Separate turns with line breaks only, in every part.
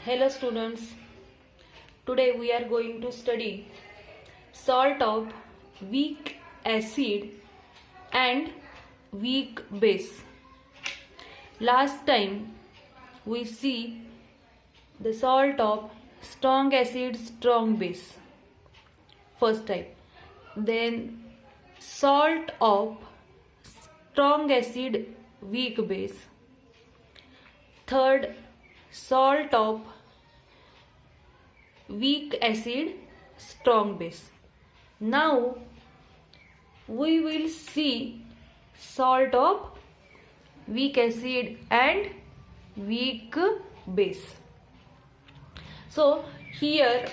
Hello students, today we are going to study salt of weak acid and weak base. Last time we see the salt of strong acid, strong base. First type. Then salt of strong acid, weak base. Third, salt of weak acid, strong base. Now we will see salt of weak acid and weak base. So here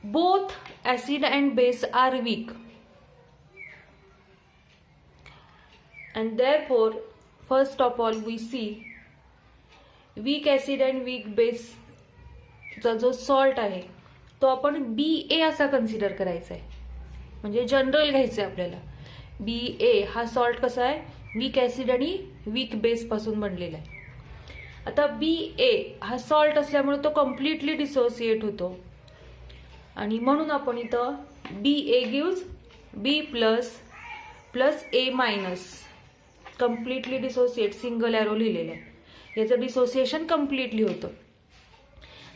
both acid and base are weak, and therefore first of all we see weak acid and weak base चा जो salt आहे तो आपण BA असा consider करायचा आहे, म्हणजे general घ्यायचं आहे आपल्याला. BA हा सॉल्ट कसा आहे, वीक ऍसिड आणि वीक बेस पासून बनलेला आहे. आता BA हा सॉल्ट असल्यामुळे तो कम्प्लिटली डिसोसिएट होतो, आणि म्हणून आपण इथं BA gives B plus plus A minus completely dissociate single arrow लिहिलेलं आहे. याचं डिसोसिएशन कम्प्लिटली होतं.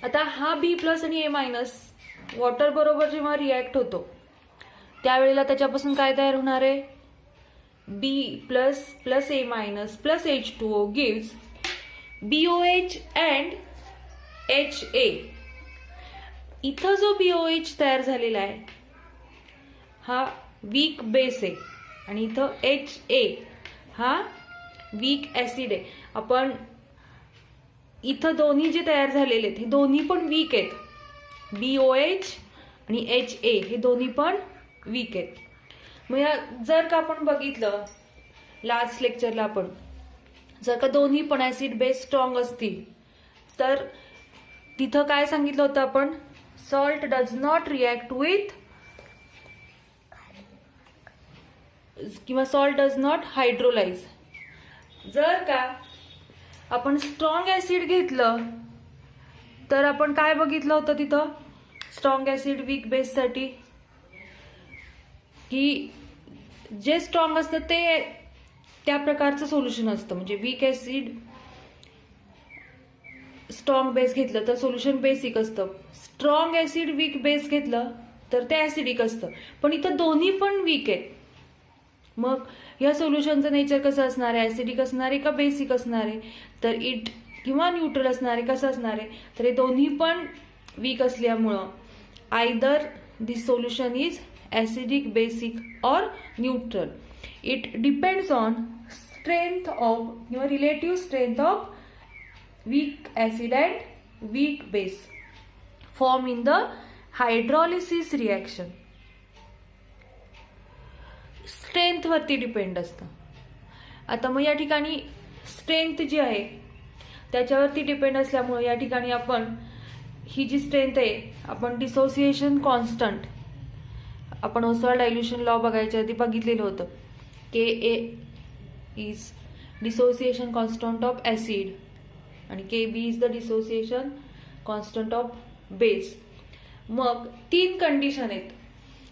आता हा B प्लस आणि A मायनस वॉटर बरोबर जेव्हा रिॲक्ट होतो त्यावेळेला त्याच्यापासून काय तयार होणार आहे, B plus plus A minus plus H2O gives BOH and HA. इथं जो BOH तयार झालेला आहे हा वीक बेस आहे, आणि इथं HA हा वीक ऍसिड आहे. आपण इथं दोन्ही जे तयार झालेले आहेत हे दोन्ही पण वीक आहेत. BOH आणि HA हे दोन्ही पण वीक आहेत. मग या जर का आपण बघितलं लास्ट लेक्चरला आपण जर का दोन्ही पण ऍसिड बेस स्ट्रॉंग असतील तर तिथं काय सांगितलं होतं आपण, salt does not react with किंवा सॉल्ट डज नॉट हायड्रोलाइज. जर का आपण स्ट्रॉंग ऍसिड घेतलं तर आपण काय बघितलं होतं तिथं स्ट्रॉंग ऍसिड वीक बेस साठी, की जे स्ट्रॉंग असतं ते त्या प्रकारचं सोल्युशन असतं. म्हणजे वीक ऍसिड स्ट्रॉंग बेस घेतलं तर सोल्युशन बेसिक असतं. स्ट्रॉंग ऍसिड वीक बेस घेतलं तर ते ऍसिडिक असतं. पण इथं दोन्ही पण वीक आहेत. मग या सोल्युशनचं नेचर कसं असणार आहे, ऍसिडिक असणार आहे का बेसिक असणार आहे, तर इट किंवा न्यूट्रल असणार आहे. कसं असणार आहे, तर हे दोन्ही पण वीक असल्यामुळं either this solution is acidic, basic और neutral. It depends on strength of किंवा relative strength of weak acid and weak base form in the hydrolysis reaction. Strength वरती डिपेंड असतं. आता मग या ठिकाणी स्ट्रेंथ जी आहे त्याच्यावरती डिपेंड असल्यामुळे या ठिकाणी आपण ही जी स्ट्रेंथ आहे आपण डिसोसिएशन कॉन्स्टंट आपण ओसवाल डायल्युशन लॉ बघायच्या आधी बघितलेलं होतं. KA is dissociation constant of acid आणि KB is the dissociation constant of base. मग तीन कंडिशन आहेत.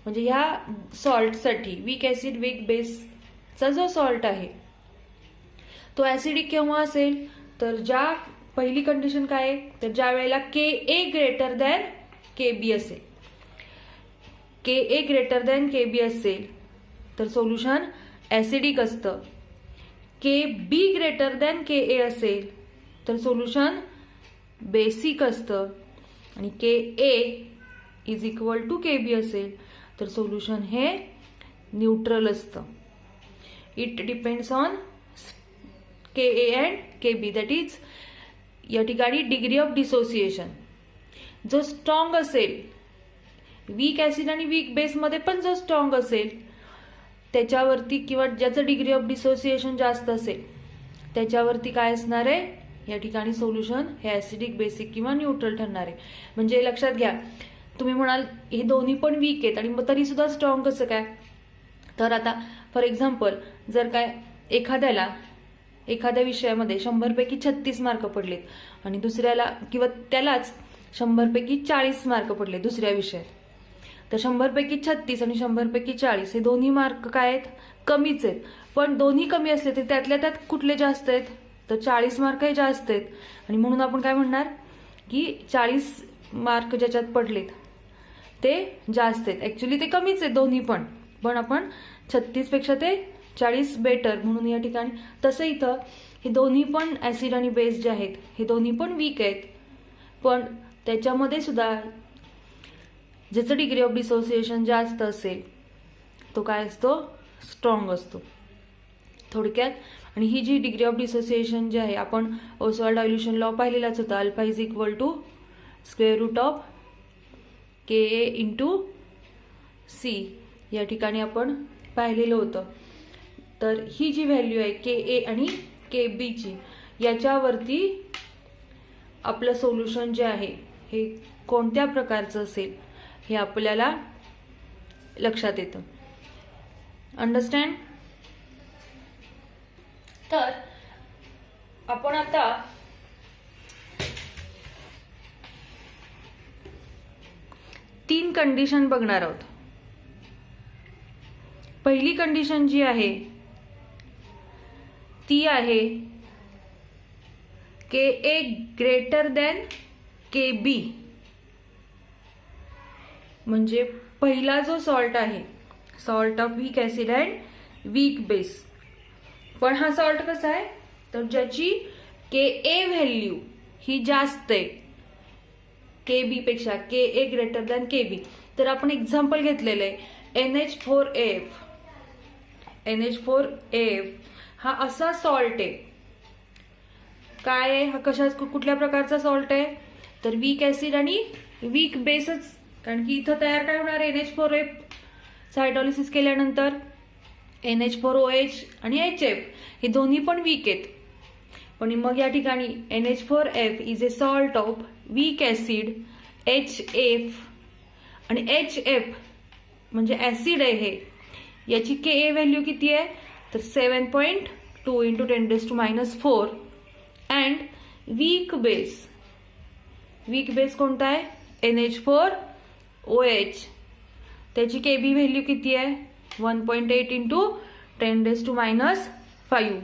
म्हणजे ह्या सॉल्टसाठी वीक ऍसिड वीक बेसचा जो सॉल्ट आहे तो ऍसिडिक केव्हा असेल, तर ज्या पहिली कंडिशन काय आहे, तर ज्या वेळेला KA ग्रेटर दॅन KB असेल. KA ग्रेटर दॅन KB असेल तर सोल्युशन ऍसिडिक असतं. KB ग्रेटर दॅन KA असेल तर सोल्युशन बेसिक असतं. आणि KA is equal to KB असेल तर सोल्युशन हे न्यूट्रल असतं. It depends on KA and KB, that is या ठिकाणी डिग्री ऑफ डिसोसिएशन. जो स्ट्रॉंग असेल वीक ऍसिड आणि वीक बेसमध्ये पण जो स्ट्रॉंग असेल त्याच्यावरती किंवा ज्याचं डिग्री ऑफ डिसोसिएशन जास्त असेल त्याच्यावरती काय असणार आहे, या ठिकाणी सोल्युशन हे ऍसिडिक, बेसिक किंवा न्यूट्रल ठरणार आहे. म्हणजे लक्षात घ्या, तुम्ही म्हणाल हे दोन्ही पण वीक आहेत आणि मग तरी सुद्धा स्ट्रॉंग कसं काय, तर आता फॉर एक्झाम्पल जर काय एखाद्याला एखाद्या विषयामध्ये 100पैकी 36 मार्क पडलेत आणि दुसऱ्याला किंवा त्यालाच 100पैकी 40 मार्क पडले दुसऱ्या विषयात, तर 100पैकी 36 आणि 100पैकी 40 हे दोन्ही मार्क काय आहेत, कमीच आहेत. पण दोन्ही कमी असले तरी त्यातल्या त्यात कुठले जास्त आहेत, तर 40 मार्क हे जास्त आहेत. आणि म्हणून आपण काय म्हणणार की 40 मार्क ज्याच्यात पडलेत ते जास्त आहेत. ऍक्च्युली ते कमीच आहेत दोन्ही पण आपण 36 पेक्षा ते 40 बेटर म्हणून या ठिकाणी. तसं इथं हे दोन्ही पण ऍसिड आणि बेस जे आहेत हे दोन्ही पण वीक आहेत, पण त्याच्यामध्ये सुद्धा ज्याचं डिग्री ऑफ डिसोसिएशन जास्त असेल तो काय असतो, स्ट्रॉंग असतो थोडक्यात. आणि ही जी डिग्री ऑफ डिसोसिएशन जी आहे आपण ओसवाल्ड डायल्युशन लॉ पाहिलेलाच होता, alpha is equal to square root of KA into C या ठिकाणी आपण पाहिलेलं होतं. तर ही जी व्हॅल्यू आहे KA आणि KB ची, याच्यावरती आपलं सोल्युशन जे आहे हे कोणत्या प्रकारचं असेल हे आपल्याला लक्षात येतं. अंडरस्टँड. तर आपण आता तीन कंडिशन बघणार आहोत. पहिली कंडिशन जी आहे ती आहे KA ग्रेटर दॅन KB, म्हणजे पहिला जो सॉल्ट आहे salt of weak acid and weak base. पण हा सॉल्ट कसा आहे, तर ज्याची KA व्हॅल्यू ही जास्त आहे KB पेक्षा, KA ग्रेटर दॅन KB. तर आपण एक्झाम्पल घेतलेलं आहे NH4AF. NH4AF हा असा सॉल्ट आहे, काय आहे हा, कुठल्या प्रकारचा सॉल्ट आहे, तर वीक ऍसिड आणि वीक बेसच. कारण की इथं तयार काय होणार, NH4AF हायड्रॉलिसिस केल्यानंतर NH4OH आणि HF हे दोन्ही पण वीक आहेत. पण मग या ठिकाणी NH4F is a salt of weak acid HF, आणि HF म्हणजे ऍसिड आहे हे, याची KA व्हॅल्यू किती आहे, तर 7.2 इंटू 10⁻⁴. अँड वीक बेस कोणता आहे, NH4OH, त्याची KB व्हॅल्यू किती आहे, 1.8 इंटू 10⁻⁵.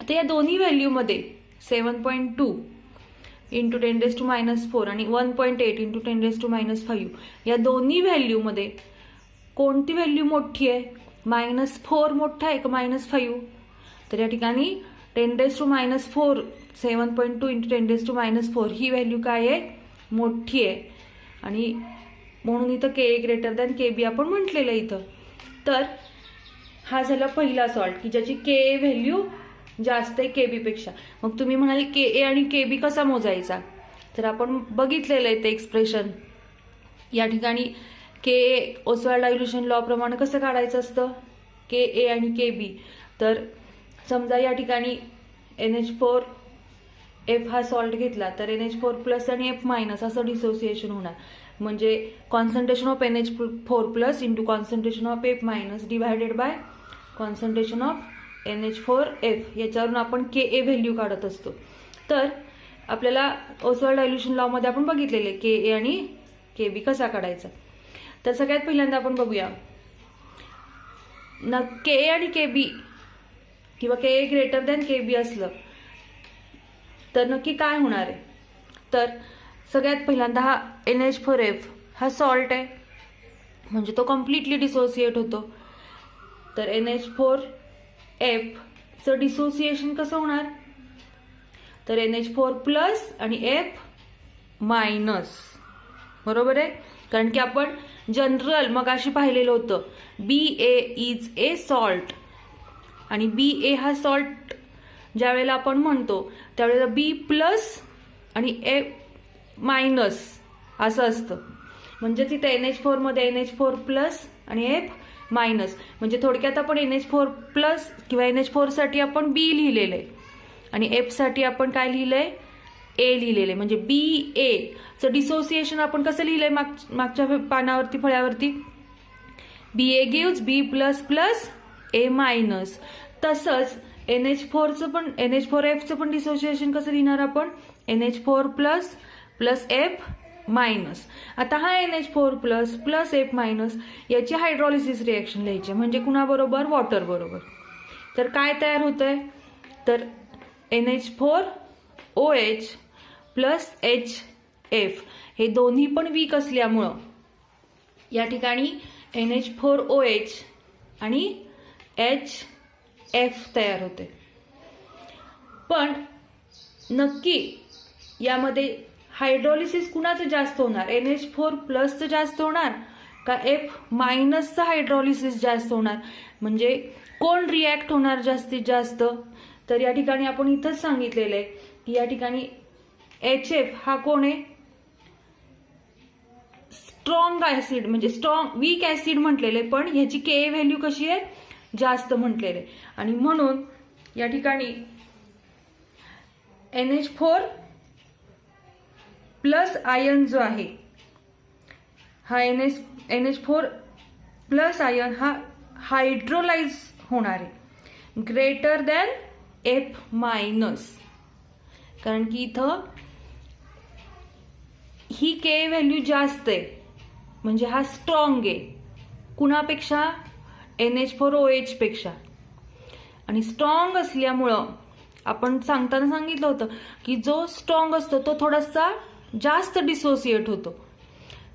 आता या दोन्ही व्हॅल्यू मध्ये 7.2 इंटू 10⁻⁴ आणि 1.8 इंटू 10⁻⁵ या दोन्ही व्हॅल्यू मध्ये कोणती व्हॅल्यू मोठी आहे, -4 मोठा आहे का -5. तर या ठिकाणी 10⁻⁴ 7.2 इंटू 10⁻⁴ ही व्हॅल्यू काय आहे, मोठी आहे. आणि म्हणून इथं KA ग्रेटर दॅन KB आपण म्हटलेलं इथं. तर हा झाला पहिला सॉल्ट की ज्याची KA व्हॅल्यू जास्त आहे KB पेक्षा. मग तुम्ही म्हणाले KA आणि KB कसा मोजायचा, तर आपण बघितलेलं आहे ते एक्सप्रेशन. या ठिकाणी KA ओसवाल्ड डायल्युशन लॉ प्रमाणे कसं काढायचं असतं, KA आणि KB. तर समजा या ठिकाणी NH4F हा सॉल्ट घेतला तर NH4+ आणि F- असं डिसोसिएशन होणार. म्हणजे concentration of NH4+ into concentration of F- divided by concentration of NH4F, याच्यावरून आपण KA व्हॅल्यू काढत असतो. तर आपल्याला ओसवाल्ड डायल्युशन लॉ मध्ये आपण बघितलेले KA आणि KB कसा काढायचा. तर सगळ्यात पहिल्यांदा आपण बघूया ना, KA आणि KB किंवा KA ग्रेटर दॅन KB असलं तर नक्की काय होणार आहे. तर सगळ्यात पहिल्यांदा हा NH4F हा सॉल्ट आहे, म्हणजे तो कम्प्लिटली डिसोसिएट होतो. तर NH4F चं डिसोसिएशन कसं होणार, तर NH4+ आणि F-, बरोबर आहे. कारण की आपण जनरल मगाशी पाहिलेलं होतं BA इज ए सॉल्ट, आणि BA हा सॉल्ट ज्या वेळेला आपण म्हणतो त्यावेळेला B+ आणि F- असं असतं. म्हणजे तिथे NH4 मध्ये NH4+ आणि F-, म्हणजे थोडक्यात आपण NH4+ किंवा NH4 साठी आपण B लिहिलेलं आहे आणि F साठी आपण काय लिहिलंय, A लिहिलेलं आहे. म्हणजे BA चं डिसोसिएशन आपण कसं लिहिलंय मागच्या पानावरती फळ्यावरती, BA गिव्स B++ A-. तसंच NH4चं पण NH4Fचं पण डिसोसिएशन कसं लिहिणार आपण, NH4 plus plus F minus. आता हा NH4 plus plus F minus याची हायड्रॉलिसिस रिएक्शन लिहायची, म्हणजे कुणाबरोबर, वॉटर बरोबर. तर काय तयार होतंय, तर NH4OH प्लस HF हे दोन्ही पण वीक असल्यामुळं या ठिकाणी NH4OH आणि HF तयार होते. पण नक्की यामध्ये हायड्रॉलिसिस कुणाचं जास्त होणार, NH4 प्लसचं जास्त होणार का F मायनसचं हायड्रॉलिसिस जास्त होणार, म्हणजे कोण रिॲक्ट होणार जास्तीत जास्त. तर या ठिकाणी आपण इथंच सांगितलेलं आहे की या ठिकाणी HF हा कोण आहे, स्ट्रॉंग ऍसिड, म्हणजे वीक ऍसिड म्हटलेले, पण ह्याची Ka व्हॅल्यू कशी आहे, जास्त म्हटलेले. आणि म्हणून या ठिकाणी NH4 प्लस आयन जो आहे हा NH4 प्लस आयन हा हायड्रोलाइज होणार आहे ग्रेटर दॅन F मायनस, कारण की इथं ही K व्हॅल्यू जास्त आहे, म्हणजे हा स्ट्रॉंग आहे कुणापेक्षा, NH4OH पेक्षा. आणि स्ट्रॉंग असल्यामुळं आपण सांगताना सांगितलं होतं की जो स्ट्रॉंग असतो तो थोडासा जास्त डिसोसिएट होतो.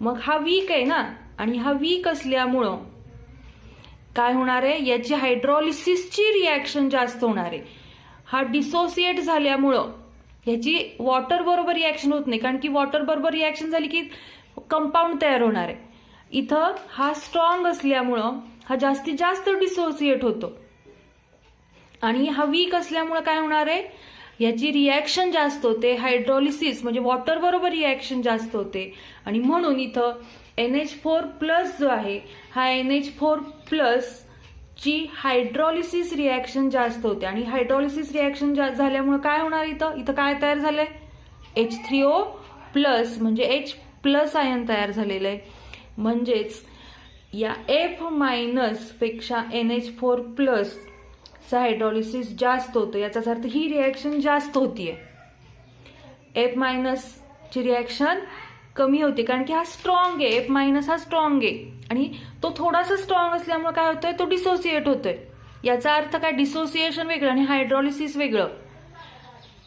मग हा वीक आहे ना, आणि हा वीक असल्यामुळं काय होणार आहे, याची हायड्रॉलिसिसची रिॲक्शन जास्त होणार आहे. हा डिसोसिएट झाल्यामुळं ह्याची वॉटर बरोबर रिॲक्शन होत नाही, कारण की वॉटर बरोबर रिॲक्शन झाली की कंपाऊंड तयार होणार आहे. इथं हा स्ट्रॉंग असल्यामुळं हा जास्तीत जास्त डिसोसिएट होतो, आणि हा वीक असल्यामुळे काय होणार आहे, याची रिॲक्शन जास्त होते, हायड्रॉलिसिस म्हणजे वॉटर बरोबर रिॲक्शन जास्त होते. आणि म्हणून इथं NH4 प्लस जो आहे हा NH4 प्लस ची हायड्रॉलिसिस रिॲक्शन जास्त होते, आणि हायड्रॉलिसिस रिॲक्शन झाल्यामुळे काय होणार, इथं काय तयार झालंय, H3O प्लस म्हणजे H प्लस आयन तयार झालेलं आहे. म्हणजेच या F मायनस पेक्षा NH4 प्लस चा हायड्रॉलिसिस जास्त होतो, याचाच अर्थ ही रिॲक्शन जास्त होतीये. F मायनस ची रिॲक्शन कमी होते, कारण की हा स्ट्रॉंग आहे, F मायनस हा स्ट्रॉंग आहे, आणि तो थोडासा स्ट्रॉंग असल्यामुळे काय होतोय, तो डिसोसिएट होतोय. याचा अर्थ काय, डिसोसिएशन वेगळं आणि हायड्रॉलिसिस वेगळं.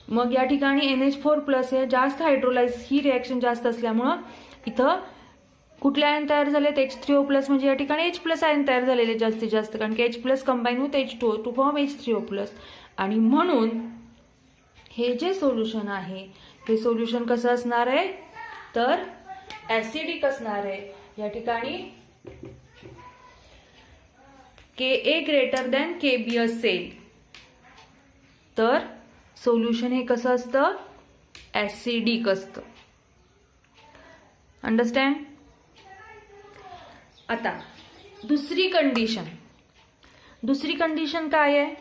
मग या ठिकाणी NH4 प्लस हे जास्त हायड्रोलाइज, ही रिॲक्शन जास्त असल्यामुळं इथं कुठले आयन तयार झालेत, H3O प्लस, म्हणजे या ठिकाणी H प्लस आयन तयार झालेले जास्तीत जास्त, कारण की H plus combine with H2O to form H3O plus. आणि म्हणून हे जे सोल्युशन आहे हे सोल्युशन कसं असणार आहे, तर ऍसिडिक असणार आहे. या ठिकाणी Ka ग्रेटर दॅन Kb असेल तर सोल्युशन हे कसं असतं, ऍसिडिक असतं. अंडरस्टँड. आता दुसरी कंडिशन काय आहे,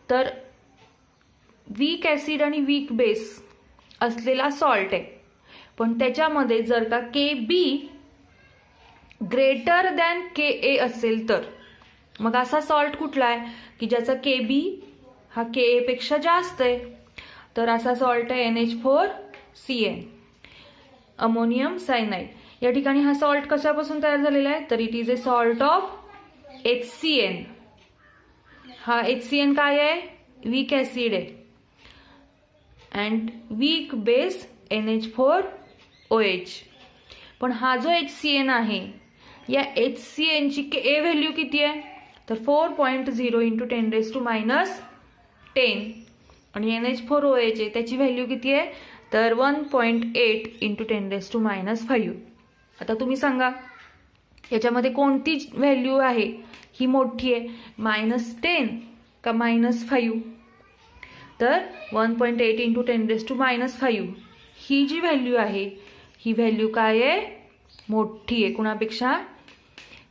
तर वीक ऍसिड आणि वीक बेस असलेला सॉल्ट आहे, पण त्याच्यामध्ये जर का Kb ग्रेटर दॅन Ka असेल तर मग असा सॉल्ट कुठला आहे की ज्याचा Kb हा Ka पेक्षा जास्त आहे, तर असा सॉल्ट आहे NH4Cn, अमोनियम सायनाइड. या ठिकाणी हा सॉल्ट कशापासून तयार झालेला आहे, तर it is a salt of HCN. हा HCN काय आहे, वीक ऍसिड आहे, अँड वीक बेस NH4OH. पण हा जो HCN आहे या HCN ची Ka व्हॅल्यू किती आहे, तर 4.0 इंटू 10⁻⁻10, आणि NH4OH आहे त्याची व्हॅल्यू किती आहे, तर 1.8 इंटू 10⁻⁵. आता तुम्ही सांगा याच्यामध्ये कोणती व्हॅल्यू आहे ही मोठी आहे, -10 का -5. तर 1.8 इंटू 10⁻⁵ ही जी व्हॅल्यू आहे ही व्हॅल्यू काय आहे, मोठी आहे कुणापेक्षा,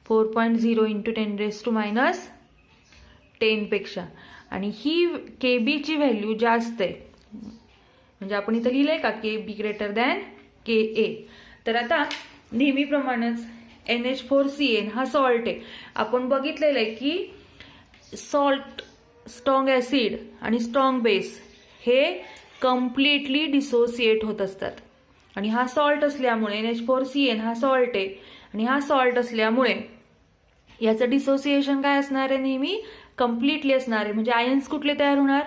4.0 इंटू 10⁻⁻10 पेक्षा. आणि ही Kb ची व्हॅल्यू जास्त आहे, म्हणजे आपण इथं लिहिलंय का Kb ग्रेटर दॅन Ka. तर आता नेहमीप्रमाणेच NH4Cn हा सॉल्ट आहे. आपण बघितलेलं आहे की स्ट्रॉंग ॲसिड आणि स्ट्रॉंग बेस हे कम्प्लिटली डिसोसिएट होत असतात. आणि हा सॉल्ट असल्यामुळे NH4CN हा सॉल्ट आहे आणि हा सॉल्ट असल्यामुळे याचं डिसोसिएशन काय असणार आहे, नेहमी कम्प्लिटली असणार आहे. म्हणजे आयन्स कुठले तयार होणार,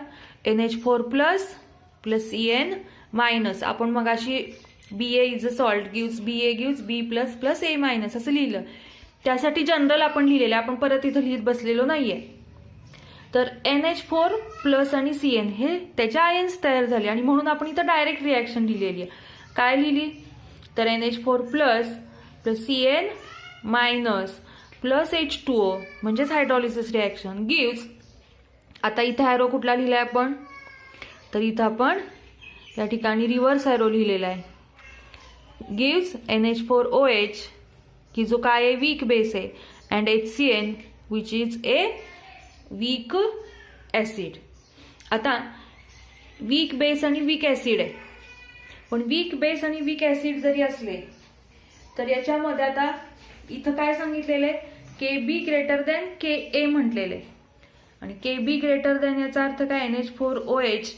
NH4 plus plus CN minus. आपण मगाशी BA is a salt gives BA gives B plus plus A minus असं लिहिलं. त्यासाठी जनरल आपण लिहिलेलं, आपण परत इथं लिहित बसलेलो नाहीये. तर NH4 प्लस आणि CN हे त्याचे आयन्स तयार झाले आणि म्हणून आपण इथं डायरेक्ट रिॲक्शन लिहिलेली आहे. काय लिहिली, तर NH4 plus plus CN minus plus H2O म्हणजेच हायड्रॉलिसिस रिॲक्शन गिव्स. आता इथं ॲरो कुठला लिहिलाय आपण, तर इथं आपण या ठिकाणी रिव्हर्स ॲरो लिहिलेला आहे. गिव्स NH4OH की जो काय आहे, वीक बेस आहे, and HCN which is a weak acid. आता वीक बेस आणि वीक ॲसिड आहे, पण वीक बेस आणि वीक ॲसिड जरी असले तर याच्यामध्ये आता इथं काय सांगितलेलं आहे, KB ग्रेटर दॅन KA म्हटलेलं आहे. आणि KB ग्रेटर दॅन याचा अर्थ काय, NH4OH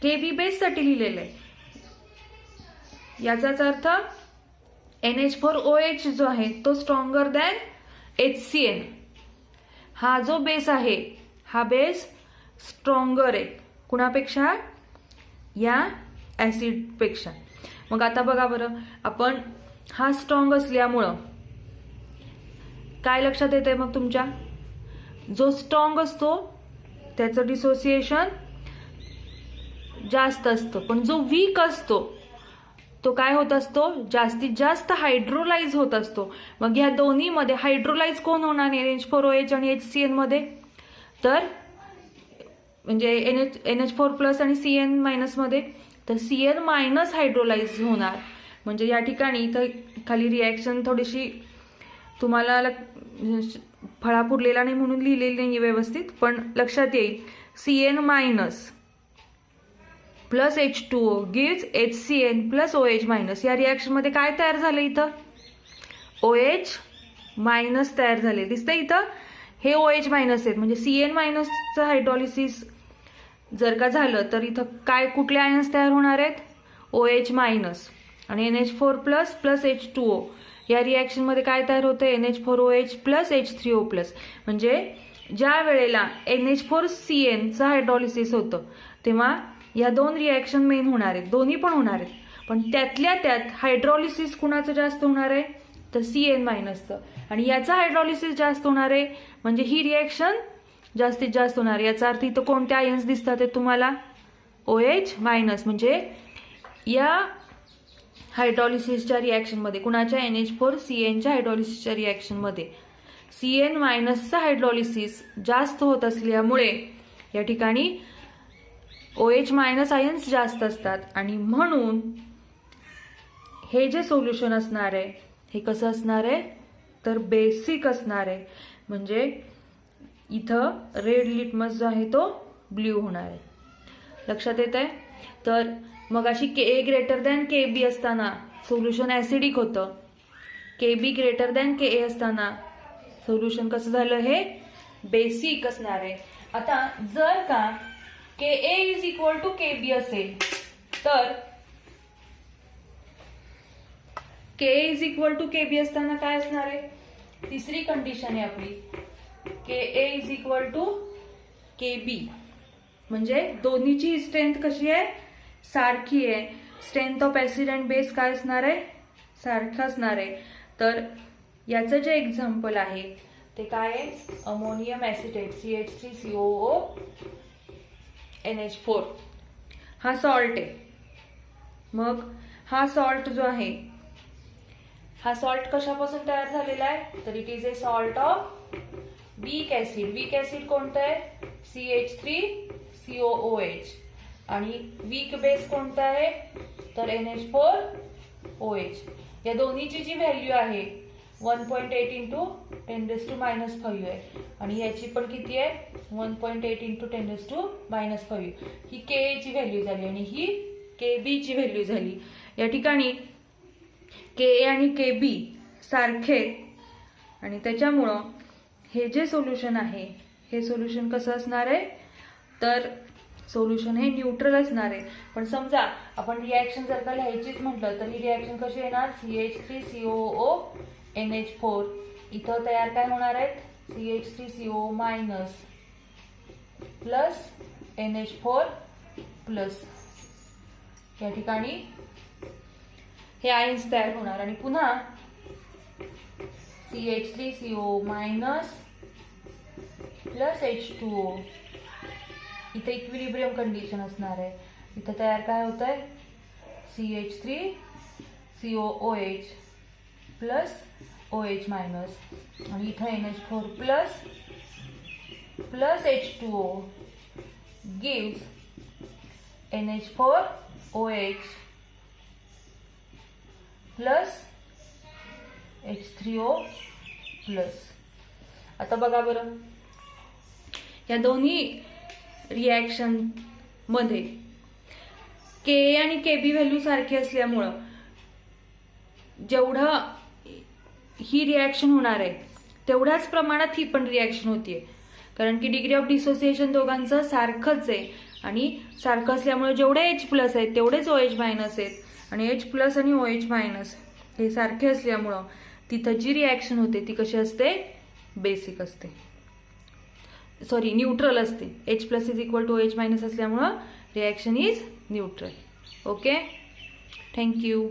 KB बेससाठी लिहिलेलं आहे. याचाच अर्थ NH4OH जो आहे तो स्ट्रॉंगर दॅन HCN. हा जो बेस आहे हा बेस स्ट्रॉंगर आहे कुणापेक्षा, या ॲसिडपेक्षा. मग आता बघा बरं, आपण हा स्ट्रॉंग असल्यामुळं काय लक्षात येतंय मग तुमच्या, जो स्ट्रॉंग असतो त्याचं डिसोसिएशन जास्त असतं, पण जो वीक असतो तो काय होत असतो, जास्तीत जास्त हायड्रोलाइज होत असतो. मग ह्या दोन्हीमध्ये हायड्रोलाइज कोण होणार, NH4OH आणि HCN मध्ये, तर म्हणजे NH4 प्लस आणि CN मायनस मध्ये, तर CN मायनस हायड्रोलाइज होणार. म्हणजे या ठिकाणी इथं खाली रिॲक्शन थोडीशी तुम्हाला फळा पुरलेला नाही म्हणून लिहिलेली नाही व्यवस्थित, पण लक्षात येईल. CN minus plus H2O gives HCN plus OH minus. या रिॲक्शन मध्ये काय तयार झालं, इथं OH मायनस तयार झाले, दिसतंय इथं. हे OH मायनस आहेत, म्हणजे CN मायनसचं हायड्रॉलिसिस जर का झालं तर इथं काय कुठले आयन्स तयार होणार आहेत, OH मायनस. आणि NH4 प्लस प्लस H2O या रिॲक्शन मध्ये काय तयार होतं, NH4OH प्लस H3O प्लस. म्हणजे ज्या वेळेला NH4CNचं हायड्रॉलिसिस होतं तेव्हा या दोन रिॲक्शन मेन होणार आहेत, दोन्ही पण होणार आहेत. पण त्यातल्या त्यात हायड्रॉलिसिस कुणाचं जास्त होणार आहे, तर CN मायनसचं. आणि याचं हायड्रॉलिसिस जास्त होणार आहे, म्हणजे ही रिॲक्शन जास्तीत जास्त होणार. याचा अर्थ इथं कोणते आयन्स दिसतात ते तुम्हाला, OH मायनस. म्हणजे या हायड्रॉलिसिसच्या रिॲक्शनमध्ये कुणाच्या, NH4CNच्या हायड्रॉलिसिसच्या रिॲक्शनमध्ये CN मायनसचा हायड्रॉलिसिस जास्त होत असल्यामुळे या ठिकाणी OH मायनस आयन्स जास्त असतात. आणि म्हणून हे जे सोल्युशन असणार आहे हे कसं असणार आहे, तर बेसिक असणार आहे. म्हणजे इथं रेड लिटमस जो आहे तो ब्ल्यू होणार आहे. लक्षात येत आहे. तर मग अशी KA ग्रेटर दॅन KB असताना सोल्युशन ॲसिडिक होतं, KB ग्रेटर दॅन KA असताना सोल्युशन कसं झालं, हे बेसिक असणार आहे. आता जर का KA is equal to KB असेल तर KA is equal to KB असताना काय असणार आहे, तिसरी कंडिशन आहे आपली, KA is equal to KB. म्हणजे दोन्हीची स्ट्रेंथ कशी आहे, सारखी आहे. Strength of acid and base काय असणार आहे, सारखं असणार आहे. तर याचं जे एक्झाम्पल आहे ते काय आहे, अमोनियम ॲसिटेट CH3COO NH4 हा सॉल्ट आहे. मग हा सॉल्ट जो आहे हा सॉल्ट कशापासून तयार झालेला आहे, तर it is a salt of weak acid. Weak acid कोणतं आहे, CH3COOH. आणि वीक बेस कोणता आहे, तर NH4OH. या दोन्हीची जी व्हॅल्यू आहे 1.8 इंटू 10⁻⁵ आहे आणि याची पण किती आहे 1.8 इंटू 10⁻⁵. ही KA ची व्हॅल्यू झाली आणि ही KB ची व्हॅल्यू झाली. या ठिकाणी KA आणि KB सारखे आणि त्याच्यामुळं हे जे सोल्युशन आहे हे सोल्युशन कसं असणार आहे, तर सोल्युशन हे न्यूट्रल असणार आहे. पण समजा आपण रिॲक्शन जर का लिहायचीच म्हटलं तर ही रिॲक्शन कशी येणार, CH3COO NH4. इथं तयार काय होणार आहेत, CH3CO minus plus NH4 plus. या ठिकाणी हे आयन्स तयार होणार आणि पुन्हा CH3CO मायनस प्लस H2O. इथे इक्विलिब्रियम कंडिशन असणार आहे. इथं तयार काय होत आहे, CH3COOH प्लस OH मायनस आणि इथं NH4 plus plus H2O gives NH4OH plus H3O plus. आता बघा बरं, या दोन्ही रिॲक्शन मध्ये के आणि केबी व्हॅल्यू सारखी असल्यामुळं जेवढं ही रिॲक्शन होणार आहे तेवढ्याच प्रमाणात ही पण रिॲक्शन होतीये, कारण की डिग्री ऑफ डिसोसिएशन दोघांचं सारखंच आहे आणि सारखं असल्यामुळे जेवढे H प्लस आहेत तेवढेच OH मायनस आहेत आणि H प्लस आणि OH मायनस हे सारखे असल्यामुळं तिथं जी रिॲक्शन होते ती कशी असते, बेसिक असते, सॉरी न्यूट्रल असते. H plus is equal to OH minus असल्यामुळं reaction is neutral. Okay, thank you.